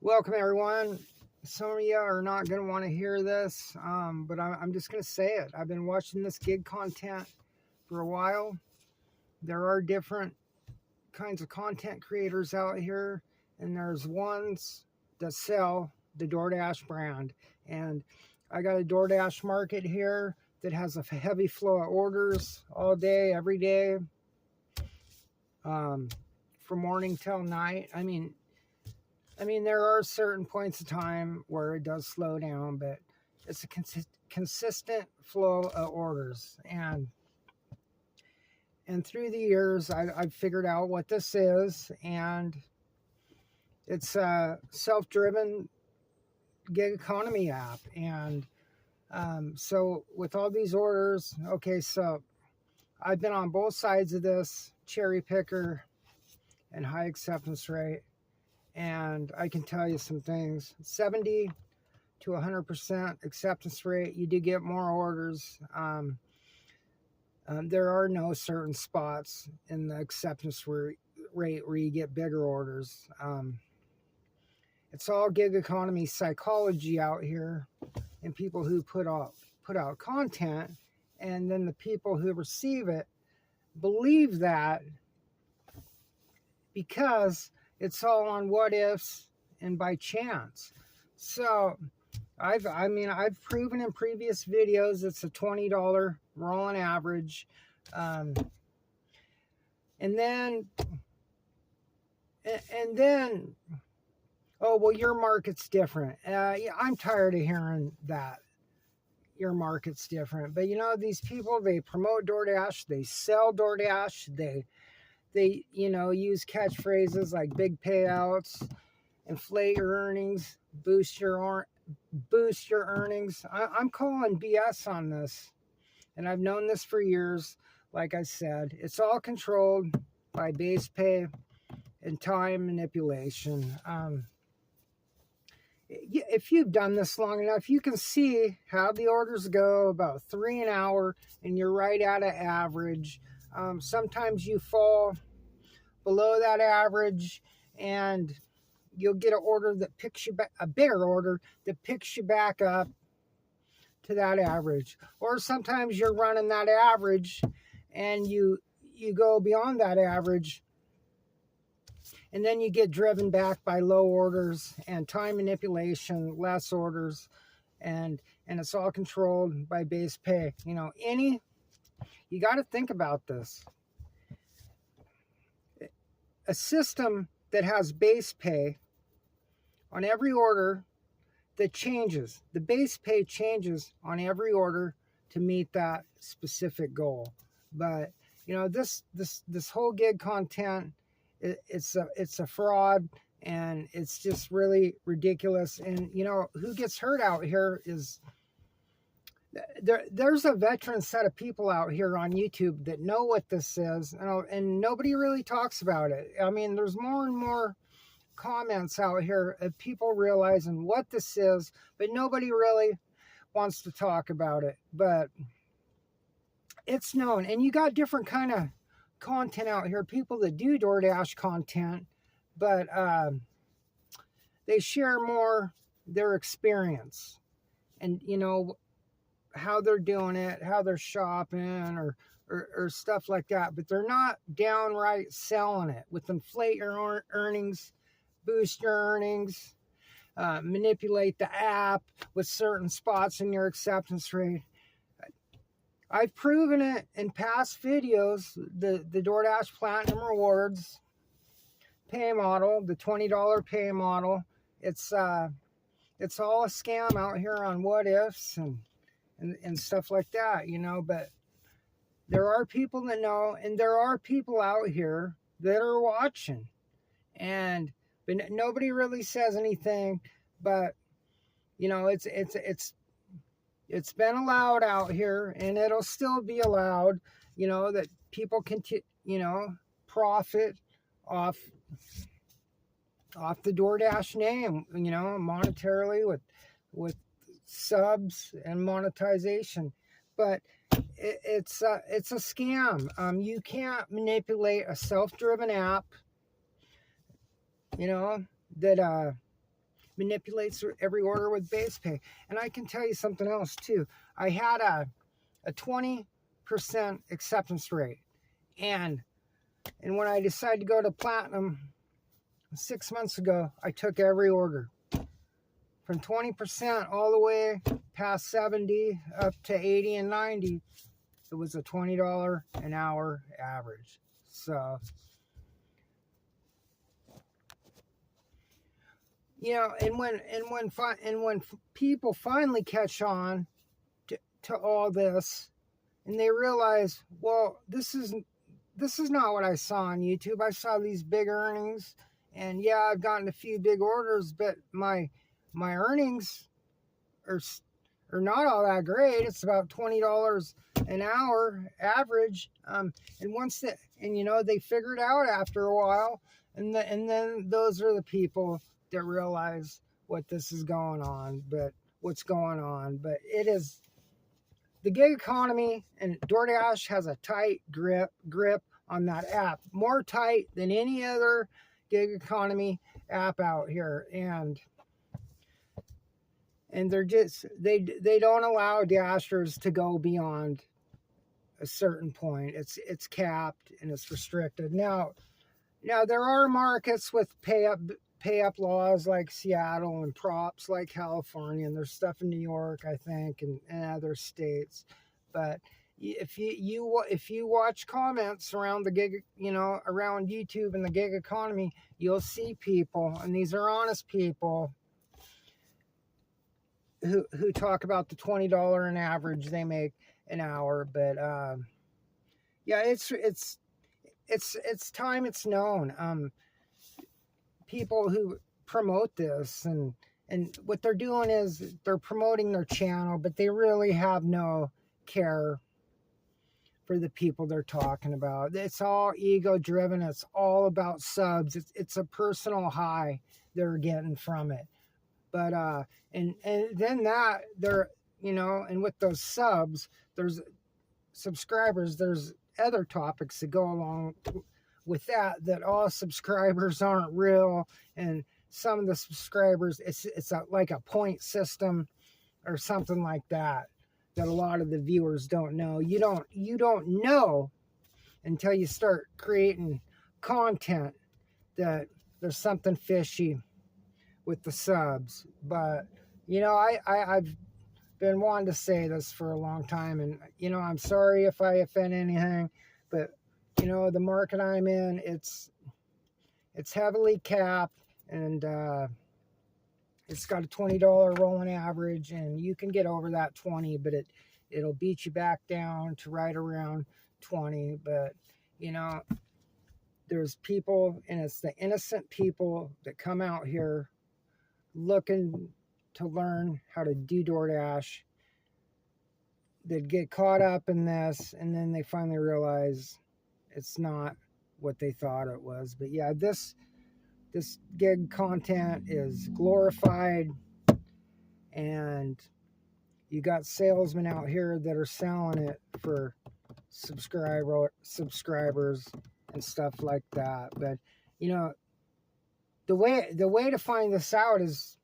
Welcome, everyone. Some of you are not going to want to hear this, but I'm just going to say it. I've been watching this gig content for a while. There are different kinds of content creators out here, and there's ones that sell the DoorDash brand. And I got a DoorDash market here that has a heavy flow of orders all day, every day, from morning till night. I mean, there are certain points of time where it does slow down, but it's a consistent flow of orders. And through the years, I've figured out what this is, and it's a self-driven gig economy app. And so with all these orders, okay, so I've been on both sides of this, cherry picker and high acceptance rate. And I can tell you some things. 70 to 100% acceptance rate. You do get more orders. There are no certain spots in the acceptance rate where you get bigger orders. It's all gig economy psychology out here, and people who put out content, and then the people who receive it believe that because it's all on what ifs and by chance. So I've proven in previous videos it's a $20 rolling average. And then, oh, well, your market's different. Yeah, I'm tired of hearing that. Your market's different. But these people, they promote DoorDash, they sell DoorDash, they use catchphrases like big payouts, inflate your earnings, boost your earnings. I'm calling BS on this, and I've known this for years. Like I said, it's all controlled by base pay and time manipulation. If you've done this long enough, you can see how the orders go, about 3 an hour, and you're right at an average. Sometimes you fall below that average, and you'll get an order that picks you back, a bigger order that picks you back up to that average. Or sometimes you're running that average, and you go beyond that average, and then you get driven back by low orders and time manipulation, less orders, and it's all controlled by base pay. You got to think about this. A system that has base pay on every order that changes, the base pay changes on every order to meet that specific goal. But this whole gig content, it's a fraud, and it's just really ridiculous. And who gets hurt out here is there's a veteran set of people out here on YouTube that know what this is, and nobody really talks about it. I mean, there's more and more comments out here of people realizing what this is, but nobody really wants to talk about it. But it's known, and you got different kind of content out here, people that do DoorDash content, but they share more their experience and how they're doing it, how they're shopping, or stuff like that. But they're not downright selling it with inflate your earnings, boost your earnings, manipulate the app with certain spots in your acceptance rate. I've proven it in past videos. The DoorDash Platinum Rewards pay model, the $20 pay model, it's all a scam out here on what ifs and stuff like that, but there are people that know, and there are people out here that are watching, but nobody really says anything. But it's been allowed out here, and it'll still be allowed, that people can profit off the DoorDash name, monetarily with subs and monetization. But it's a scam. You can't manipulate a self-driven app, that manipulates every order with base pay. And I can tell you something else too. I had a 20% acceptance rate. And when I decided to go to platinum 6 months ago, I took every order from 20% all the way past 70 up to 80 and 90. It was a $20 an hour average. So, you know, and when people finally catch on to all this, and they realize, well, this is not what I saw on YouTube. I saw these big earnings, and yeah, I've gotten a few big orders, but my earnings are not all that great. It's about $20 an hour average. And you know, they figure it out after a while, and then those are the people that realize what's going on. But it is the gig economy, and DoorDash has a tight grip on that app, more tight than any other gig economy app out here. And they're just they don't allow dashers to go beyond a certain point. It's capped and it's restricted. Now there are markets with pay up laws like Seattle, and props like California, and there's stuff in New York, I think, and other states. But if you watch comments around the gig, you know, around YouTube and the gig economy, you'll see people, and these are honest people, who talk about the $20 an average they make an hour. But yeah, it's time it's known. People who promote this, and what they're doing is they're promoting their channel, but they really have no care for the people they're talking about. It's all ego driven. It's all about subs. It's a personal high they're getting from it. But and then that they're, you know, and with those subs, there's subscribers, there's other topics that go along with that all subscribers aren't real, and some of the subscribers, it's like a point system or something like that a lot of the viewers don't know. You don't know until you start creating content that there's something fishy with the subs. But you know, I've been wanting to say this for a long time, and you know, I'm sorry if I offend anything, but you know, the market I'm in, it's heavily capped, and it's got a $20 rolling average, and you can get over that 20, but it'll beat you back down to right around 20. But you know, there's people, and it's the innocent people that come out here looking to learn how to do DoorDash, that get caught up in this, and then they finally realize it's not what they thought it was. But yeah, this gig content is glorified, and you got salesmen out here that are selling it for subscribers and stuff like that. But you know, the way to find this out is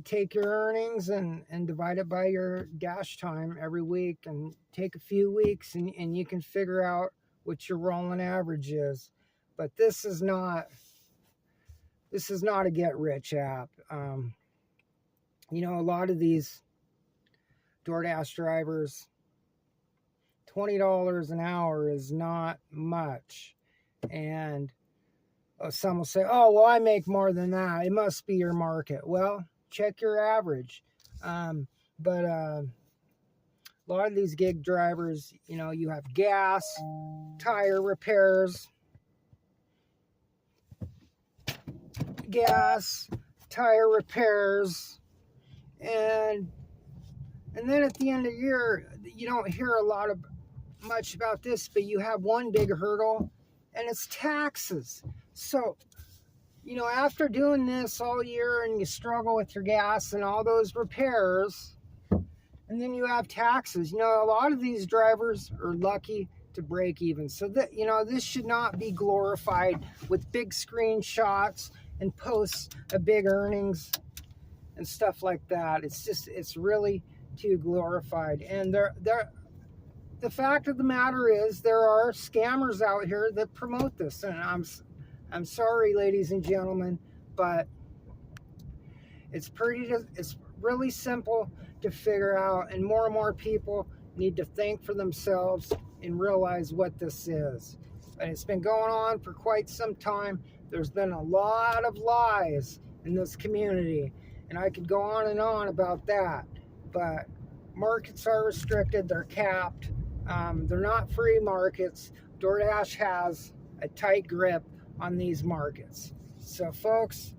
take your earnings and divide it by your dash time every week, and take a few weeks, and you can figure out what your rolling average is. But this is not a get rich app. You know, a lot of these DoorDash drivers, $20 an hour is not much. And some will say, oh, well, I make more than that. It must be your market. Well, check your average. But a lot of these gig drivers, you know, you have gas, tire repairs, and then at the end of the year, you don't hear much about this, but you have one big hurdle, and it's taxes. So, you know, after doing this all year, and you struggle with your gas and all those repairs, and then you have taxes. You know, a lot of these drivers are lucky to break even. So that, you know, this should not be glorified with big screenshots and posts of big earnings and stuff like that. It's really too glorified. And the fact of the matter is there are scammers out here that promote this. And I'm sorry, ladies and gentlemen, but it's really simple to figure out, and more people need to think for themselves and realize what this is. And it's been going on for quite some time. There's been a lot of lies in this community, and I could go on and on about that. But markets are restricted, they're capped, they're not free markets. DoorDash has a tight grip on these markets. So folks,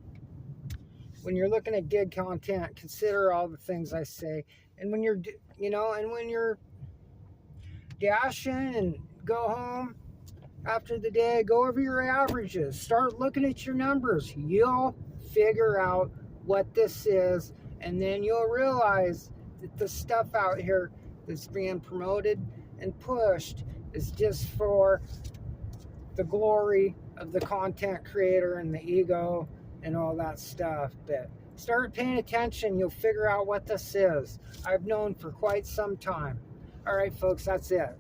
when you're looking at gig content, consider all the things I say. And when you're, when you're dashing and go home after the day, go over your averages, start looking at your numbers. You'll figure out what this is, and then you'll realize that the stuff out here that's being promoted and pushed is just for the glory of the content creator and the ego and all that stuff. But start paying attention, you'll figure out what this is. I've known for quite some time. All right, folks, that's it.